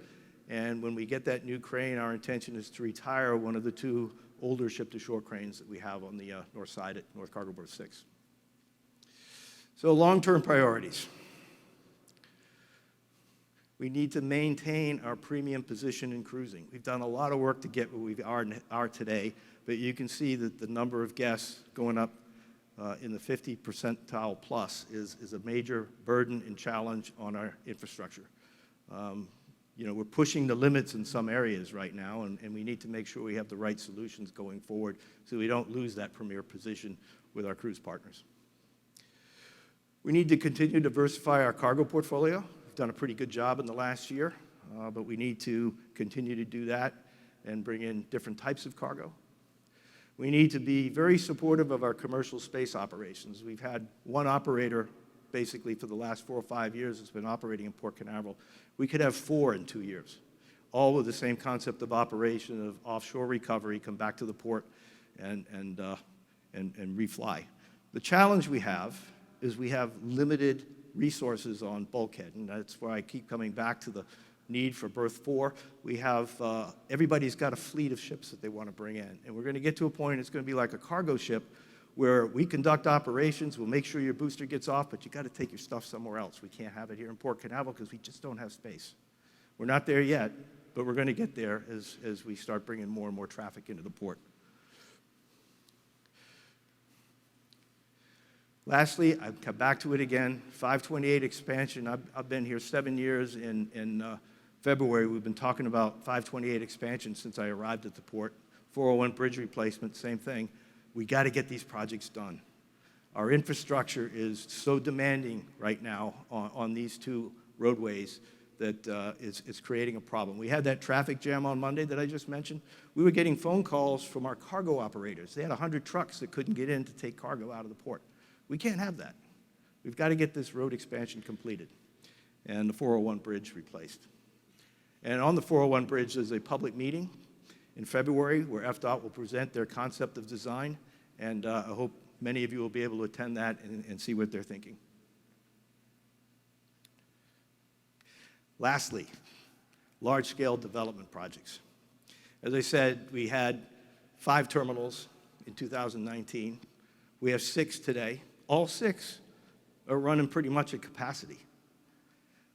And when we get that new crane, our intention is to retire one of the two older ship-to-shore cranes that we have on the north side at North Cargo Berth 6. So long-term priorities. We need to maintain our premium position in cruising. We've done a lot of work to get where we are today, but you can see that the number of guests going up in the 50 percentile plus is a major burden and challenge on our infrastructure. We're pushing the limits in some areas right now, and we need to make sure we have the right solutions going forward so we don't lose that premier position with our cruise partners. We need to continue to diversify our cargo portfolio. We've done a pretty good job in the last year, but we need to continue to do that and bring in different types of cargo. We need to be very supportive of our commercial space operations. We've had one operator basically for the last 4 or 5 years that's been operating in Port Canaveral. We could have 4 in 2 years, all with the same concept of operation of offshore recovery, come back to the port and refly. The challenge we have is we have limited resources on bulkhead, and that's why I keep coming back to the need for Berth 4. We have, everybody's got a fleet of ships that they want to bring in, and we're going to get to a point, it's going to be like a cargo ship, where we conduct operations, we'll make sure your booster gets off, but you got to take your stuff somewhere else. We can't have it here in Port Canaveral because we just don't have space. We're not there yet, but we're going to get there as we start bringing more and more traffic into the port. Lastly, I've come back to it again, 528 expansion. I've been here 7 years. In February, we've been talking about 528 expansion since I arrived at the port. 401 bridge replacement, same thing. We got to get these projects done. Our infrastructure is so demanding right now on these two roadways that it's creating a problem. We had that traffic jam on Monday that I just mentioned. We were getting phone calls from our cargo operators. They had 100 trucks that couldn't get in to take cargo out of the port. We can't have that. We've got to get this road expansion completed and the 401 bridge replaced. And on the 401 bridge, there's a public meeting in February where FDOT will present their concept of design, and I hope many of you will be able to attend that and see what they're thinking. Lastly, large-scale development projects. As I said, we had 5 terminals in 2019. We have 6 today. All 6 are running pretty much at capacity.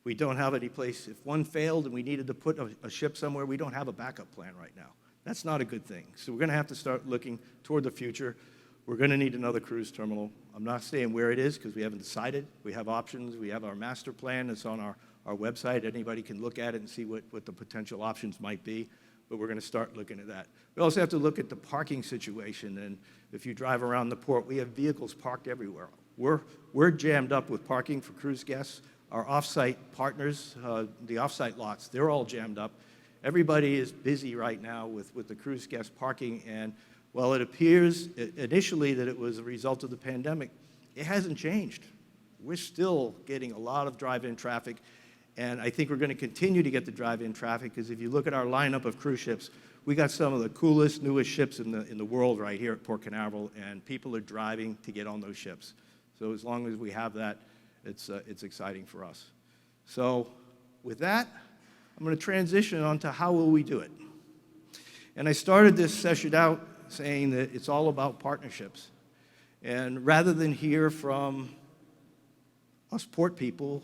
We don't have any place. If one failed and we needed to put a ship somewhere, we don't have a backup plan right now. That's not a good thing. So we're going to have to start looking toward the future. We're going to need another cruise terminal. I'm not saying where it is because we haven't decided. We have options. We have our master plan. It's on our website. Anybody can look at it and see what the potential options might be. But we're going to start looking at that. We also have to look at the parking situation. And if you drive around the port, we have vehicles parked everywhere. We're jammed up with parking for cruise guests. Our off-site partners, the off-site lots, they're all jammed up. Everybody is busy right now with the cruise guest parking. And while it appears initially that it was a result of the pandemic, it hasn't changed. We're still getting a lot of drive-in traffic, and I think we're going to continue to get the drive-in traffic, because if you look at our lineup of cruise ships, we got some of the coolest, newest ships in the world right here at Port Canaveral, and people are driving to get on those ships. So as long as we have that, it's exciting for us. So with that, I'm going to transition on to how will we do it. And I started this session out saying that it's all about partnerships. And rather than hear from us port people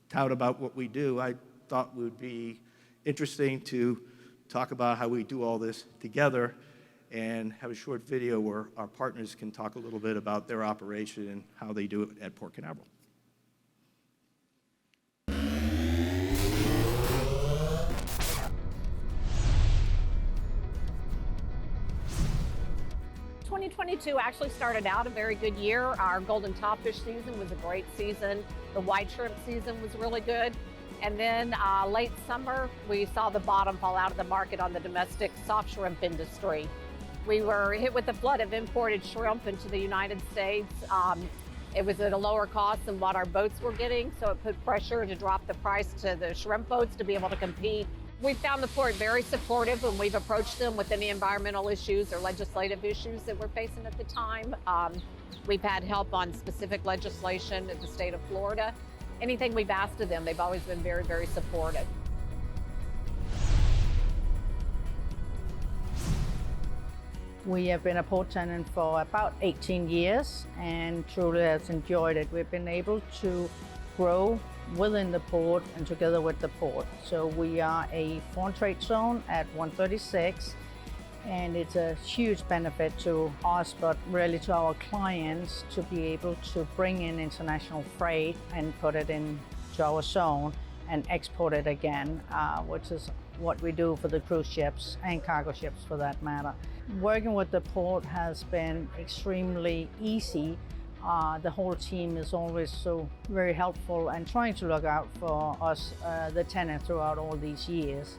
tout about what we do, I thought it would be interesting to talk about how we do all this together and have a short video where our partners can talk a little bit about their operation and how they do it at Port Canaveral. 2022 actually started out a very good year. Our golden topfish season was a great season. The white shrimp season was really good. And then late summer, we saw the bottom fall out of the market on the domestic soft shrimp industry. We were hit with a flood of imported shrimp into the United States. It was at a lower cost than what our boats were getting, so it put pressure to drop the price to the shrimp boats to be able to compete. We found the port very supportive when we've approached them with any environmental issues or legislative issues that we're facing at the time. We've had help on specific legislation at the state of Florida. Anything we've asked of them, they've always been very, very supportive. We have been a port tenant for about 18 years and truly has enjoyed it. We've been able to grow within the port and together with the port. So we are a foreign trade zone at 136, and it's a huge benefit to us, but really to our clients, to be able to bring in international freight and put it into our zone and export it again, which is what we do for the cruise ships and cargo ships for that matter. Working with the port has been extremely easy. The whole team is always so very helpful and trying to look out for us, the tenant, throughout all these years,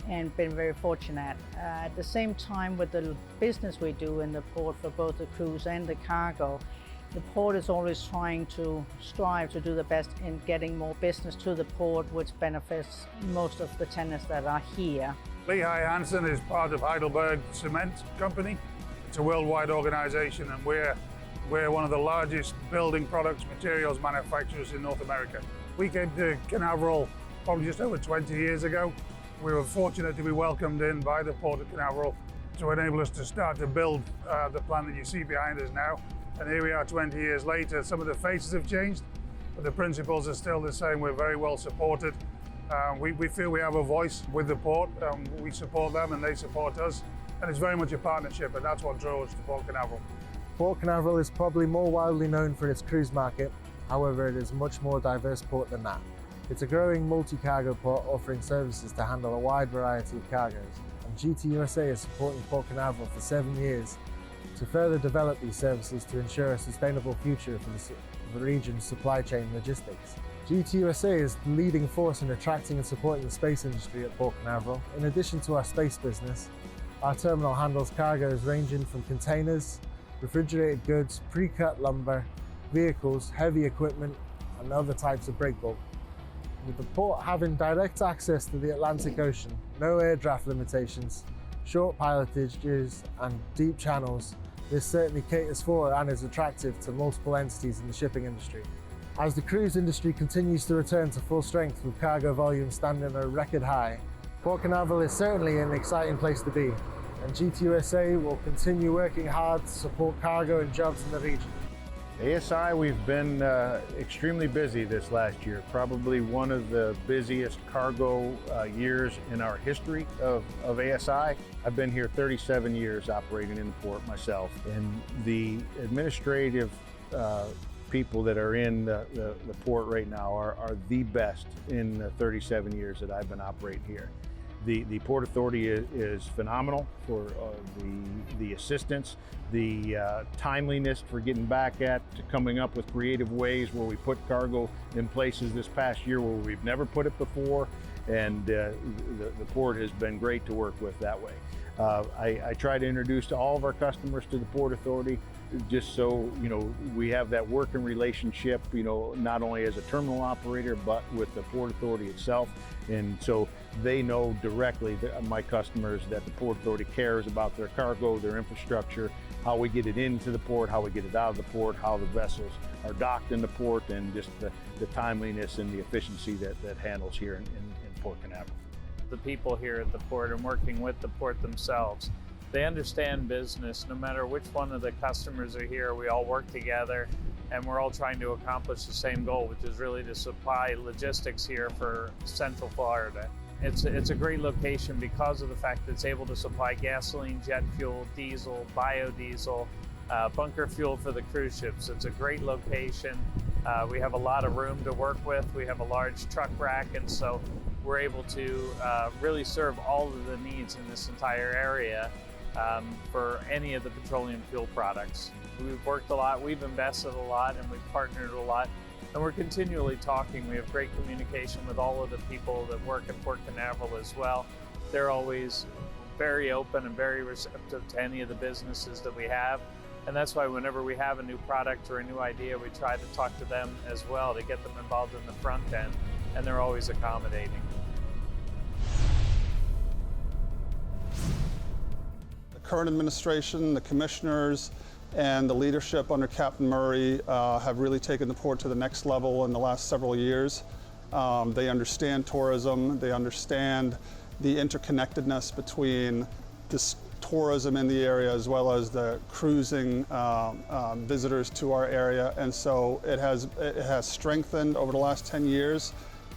and been very fortunate. At the same time, with the business we do in the port for both the cruise and the cargo, the port is always trying to strive to do the best in getting more business to the port, which benefits most of the tenants that are here. Lehigh Hansen is part of Heidelberg Cement Company. It's a worldwide organization, and we're one of the largest building products materials manufacturers in North America. We came to Canaveral probably just over 20 years ago. We were fortunate to be welcomed in by the Port of Canaveral to enable us to start to build the plant that you see behind us now. And here we are 20 years later. Some of the faces have changed, but the principles are still the same. We're very well supported. We feel we have a voice with the port. We support them and they support us. And it's very much a partnership, and that's what drove us to Port Canaveral. Port Canaveral is probably more widely known for its cruise market. However, it is a much more diverse port than that. It's a growing multi-cargo port offering services to handle a wide variety of cargoes. And GT USA is supporting Port Canaveral for 7 years to further develop these services to ensure a sustainable future for the region's supply chain logistics. GT USA is the leading force in attracting and supporting the space industry at Port Canaveral. In addition to our space business, our terminal handles cargoes ranging from containers, refrigerated goods, pre-cut lumber, vehicles, heavy equipment, and other types of break bulk. With the port having direct access to the Atlantic Ocean, no air draft limitations, short pilotages, and deep channels, this certainly caters for and is attractive to multiple entities in the shipping industry. As the cruise industry continues to return to full strength with cargo volume standing at a record high, Port Canaveral is certainly an exciting place to be, and GTUSA will continue working hard to support cargo and jobs in the region. ASI, we've been extremely busy this last year, probably one of the busiest cargo years in our history of ASI. I've been here 37 years operating in the port myself, and the administrative people that are in the port right now are the best in the 37 years that I've been operating here. The Port Authority is phenomenal for the assistance, the timeliness for getting back to coming up with creative ways where we put cargo in places this past year where we've never put it before, and the port has been great to work with that way. I try to introduce all of our customers to the Port Authority. just so, we have that working relationship, not only as a terminal operator, but with the Port Authority itself. And so they know directly, my customers, that the Port Authority cares about their cargo, their infrastructure, how we get it into the port, how we get it out of the port, how the vessels are docked in the port, and just the timeliness and the efficiency that handles here in Port Canaveral. The people here at the port and working with the port themselves, they understand business. No matter which one of the customers are here, we all work together and we're all trying to accomplish the same goal, which is really to supply logistics here for Central Florida. It's a great location because of the fact that it's able to supply gasoline, jet fuel, diesel, biodiesel, bunker fuel for the cruise ships. It's a great location. We have a lot of room to work with. We have a large truck rack, and so we're able to really serve all of the needs in this entire area for any of the petroleum fuel products. We've worked a lot, we've invested a lot, and we've partnered a lot, and we're continually talking. We have great communication with all of the people that work at Port Canaveral as well. They're always very open and very receptive to any of the businesses that we have. And that's why whenever we have a new product or a new idea, we try to talk to them as well to get them involved in the front end, and they're always accommodating. The current administration, the commissioners, and the leadership under Captain Murray have really taken the port to the next level in the last several years. They understand tourism, they understand the interconnectedness between this tourism in the area as well as the cruising visitors to our area, and so it has strengthened over the last 10 years,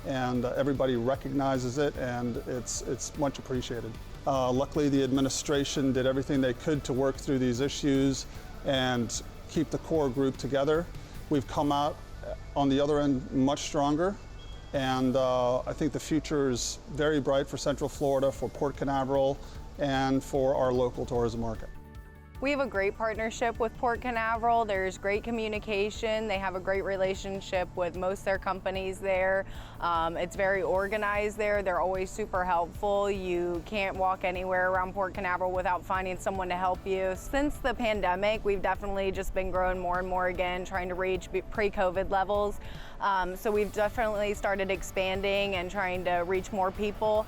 and everybody recognizes it, and it's much appreciated. Luckily, the administration did everything they could to work through these issues and keep the core group together. We've come out on the other end much stronger, and I think the future is very bright for Central Florida, for Port Canaveral, and for our local tourism market. We have a great partnership with Port Canaveral. There's great communication. They have a great relationship with most of their companies there. It's very organized there. They're always super helpful. You can't walk anywhere around Port Canaveral without finding someone to help you. Since the pandemic, we've definitely just been growing more and more again, trying to reach pre-COVID levels. So we've definitely started expanding and trying to reach more people.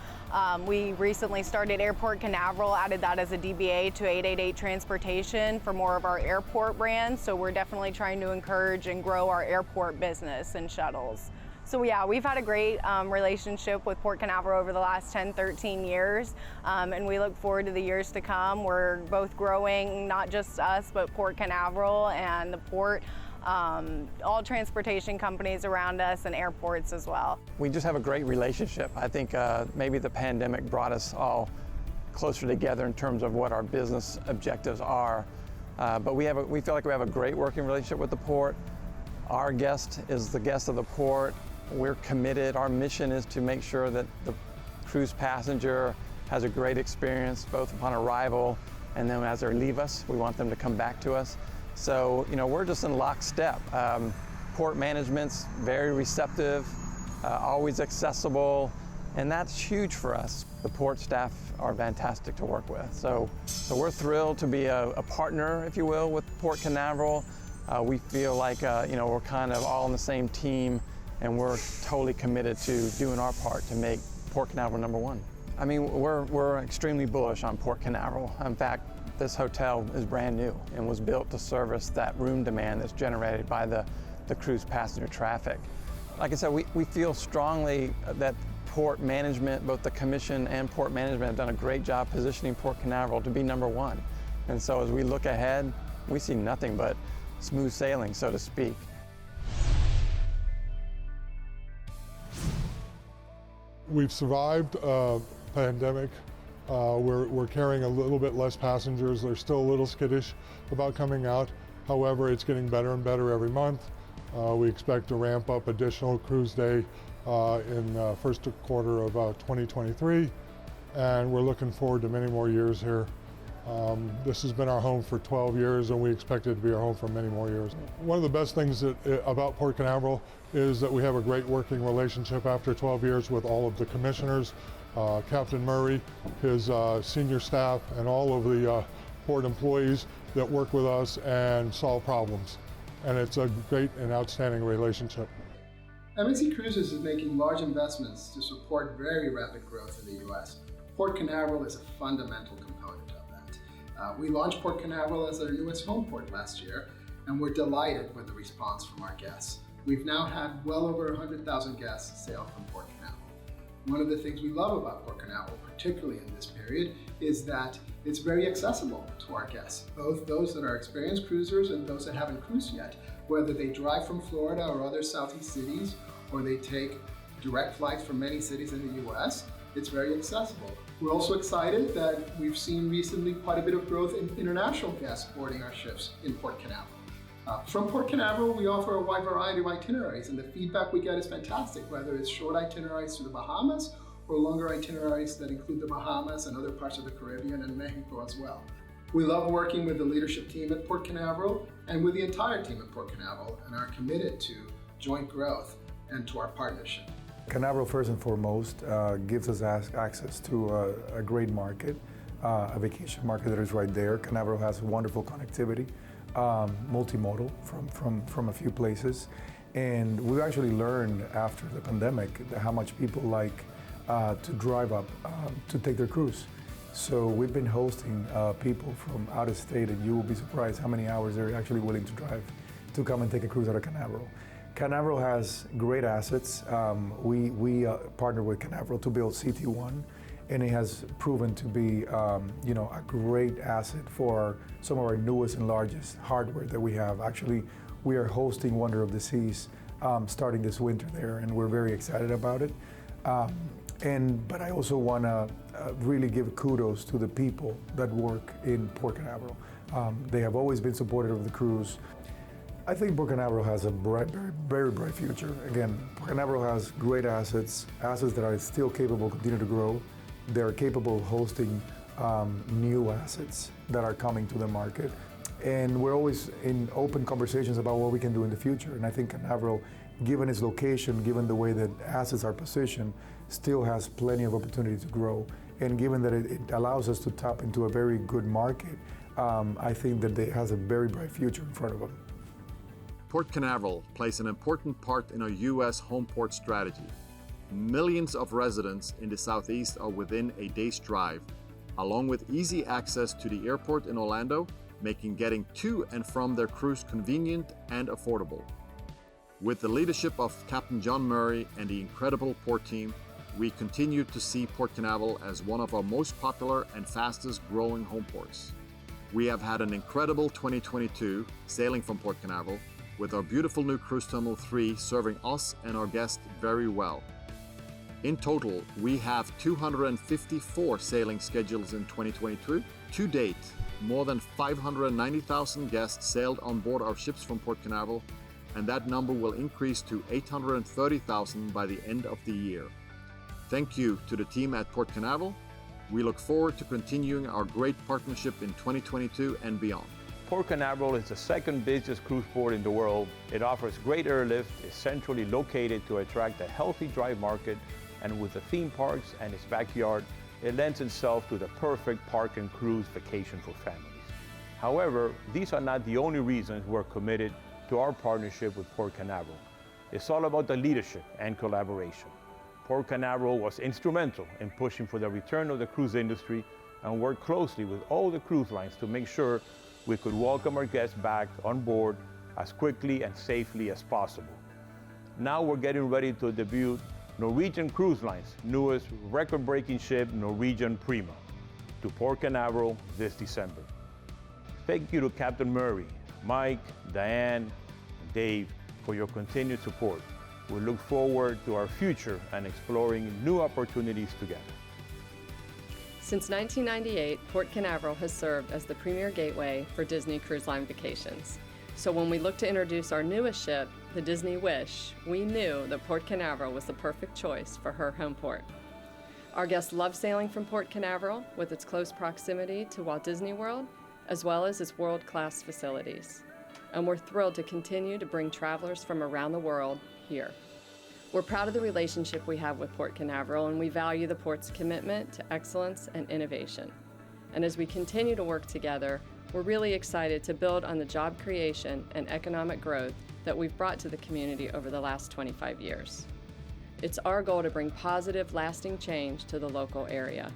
We recently started Airport Canaveral, added that as a DBA to 888 Transportation for more of our airport brands. So we're definitely trying to encourage and grow our airport business and shuttles. So yeah, we've had a great relationship with Port Canaveral over the last 10, 13 years, and we look forward to the years to come. We're both growing, not just us, but Port Canaveral and the port. All transportation companies around us and airports as well. We just have a great relationship. I think maybe the pandemic brought us all closer together in terms of what our business objectives are. But we feel like we have a great working relationship with the port. Our guest is the guest of the port. We're committed. Our mission is to make sure that the cruise passenger has a great experience both upon arrival and then as they leave us. We want them to come back to us. So, we're just in lockstep. Port management's very receptive, always accessible, and that's huge for us. The port staff are fantastic to work with. So we're thrilled to be a partner, if you will, with Port Canaveral. We feel like, we're kind of all on the same team, and we're totally committed to doing our part to make Port Canaveral #1. I mean, we're extremely bullish on Port Canaveral. In fact, this hotel is brand new and was built to service that room demand that's generated by the cruise passenger traffic. Like I said, we feel strongly that port management, both the commission and port management, have done a great job positioning Port Canaveral to be #1. And so as we look ahead, we see nothing but smooth sailing, so to speak. We've survived a pandemic. We're carrying a little bit less passengers. They're still a little skittish about coming out. However, it's getting better and better every month. We expect to ramp up additional cruise day in first quarter of 2023, and we're looking forward to many more years here. This has been our home for 12 years, and we expect it to be our home for many more years. One of the best things about Port Canaveral is that we have a great working relationship after 12 years with all of the commissioners. Captain Murray, his senior staff, and all of the port employees that work with us and solve problems. And it's a great and outstanding relationship. MSC Cruises is making large investments to support very rapid growth in the U.S. Port Canaveral is a fundamental component of that. We launched Port Canaveral as our newest home port last year, and we're delighted with the response from our guests. We've now had well over 100,000 guests sail from Port Canaveral. One of the things we love about Port Canaveral, particularly in this period, is that it's very accessible to our guests, both those that are experienced cruisers and those that haven't cruised yet. Whether they drive from Florida or other southeast cities, or they take direct flights from many cities in the US, it's very accessible. We're also excited that we've seen recently quite a bit of growth in international guests boarding our ships in Port Canaveral. From Port Canaveral, we offer a wide variety of itineraries, and the feedback we get is fantastic, whether it's short itineraries to the Bahamas or longer itineraries that include the Bahamas and other parts of the Caribbean and Mexico as well. We love working with the leadership team at Port Canaveral and with the entire team at Port Canaveral, and are committed to joint growth and to our partnership. Canaveral, first and foremost, gives us access to a great market, a vacation market that is right there. Canaveral has wonderful connectivity, multimodal from a few places. And we've actually learned after the pandemic how much people like to drive up to take their cruise. So we've been hosting people from out of state, and you will be surprised how many hours they're actually willing to drive to come and take a cruise out of Canaveral. Canaveral has great assets. We partnered with Canaveral to build CT1, and it has proven to be a great asset for some of our newest and largest hardware that we have. Actually, we are hosting Wonder of the Seas starting this winter there, and we're very excited about it. But I also want to really give kudos to the people that work in Port Canaveral. They have always been supportive of the cruise. I think Port Canaveral has a very bright future. Again, Port Canaveral has great assets that are still capable of continuing to grow. They're capable of hosting new assets that are coming to the market. And we're always in open conversations about what we can do in the future. And I think Canaveral, given its location, given the way that assets are positioned, still has plenty of opportunity to grow. And given that it allows us to tap into a very good market, I think that it has a very bright future in front of them. Port Canaveral plays an important part in our U.S. home port strategy. Millions of residents in the Southeast are within a day's drive, along with easy access to the airport in Orlando, making getting to and from their cruise convenient and affordable. With the leadership of Captain John Murray and the incredible port team, we continue to see Port Canaveral as one of our most popular and fastest growing home ports. We have had an incredible 2022 sailing from Port Canaveral, with our beautiful new Cruise Terminal 3 serving us and our guests very well. In total, we have 254 sailing schedules in 2022. To date, more than 590,000 guests sailed on board our ships from Port Canaveral, and that number will increase to 830,000 by the end of the year. Thank you to the team at Port Canaveral. We look forward to continuing our great partnership in 2022 and beyond. Port Canaveral is the second busiest cruise port in the world. It offers great airlift, is centrally located to attract a healthy drive market, and with the theme parks and its backyard, it lends itself to the perfect park and cruise vacation for families. However, these are not the only reasons we're committed to our partnership with Port Canaveral. It's all about the leadership and collaboration. Port Canaveral was instrumental in pushing for the return of the cruise industry and worked closely with all the cruise lines to make sure we could welcome our guests back on board as quickly and safely as possible. Now we're getting ready to debut Norwegian Cruise Line's newest record-breaking ship, Norwegian Prima, to Port Canaveral this December. Thank you to Captain Murray, Mike, Diane, and Dave for your continued support. We look forward to our future and exploring new opportunities together. Since 1998, Port Canaveral has served as the premier gateway for Disney Cruise Line vacations. So when we looked to introduce our newest ship, the Disney Wish, we knew that Port Canaveral was the perfect choice for her home port. Our guests love sailing from Port Canaveral with its close proximity to Walt Disney World, as well as its world-class facilities. And we're thrilled to continue to bring travelers from around the world here. We're proud of the relationship we have with Port Canaveral, and we value the port's commitment to excellence and innovation. And as we continue to work together, We're really excited to build on the job creation and economic growth that we've brought to the community over the last 25 years. It's our goal to bring positive, lasting change to the local area.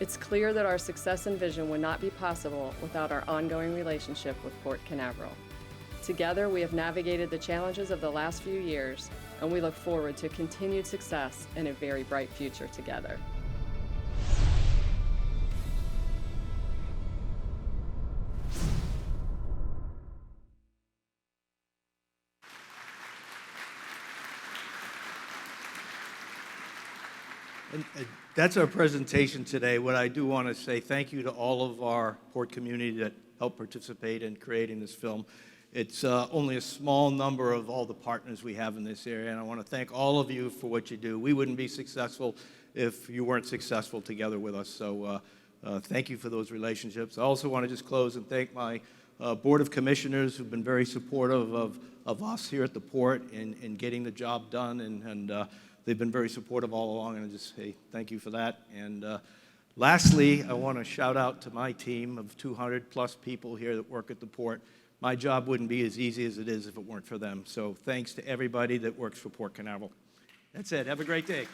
It's clear that our success and vision would not be possible without our ongoing relationship with Port Canaveral. Together, we have navigated the challenges of the last few years, and we look forward to continued success and a very bright future together. And that's our presentation today. What I do want to say thank you to all of our port community that helped participate in creating this film. It's only a small number of all the partners we have in this area, and I want to thank all of you for what you do. We wouldn't be successful if you weren't successful together with us, so thank you for those relationships. I also want to just close and thank my Board of Commissioners who've been very supportive of us here at the port in getting the job done, and they've been very supportive all along, and I just say thank you for that. And lastly, I want to shout out to my team of 200-plus people here that work at the port. My job wouldn't be as easy as it is if it weren't for them. So thanks to everybody that works for Port Canaveral. That's it. Have a great day.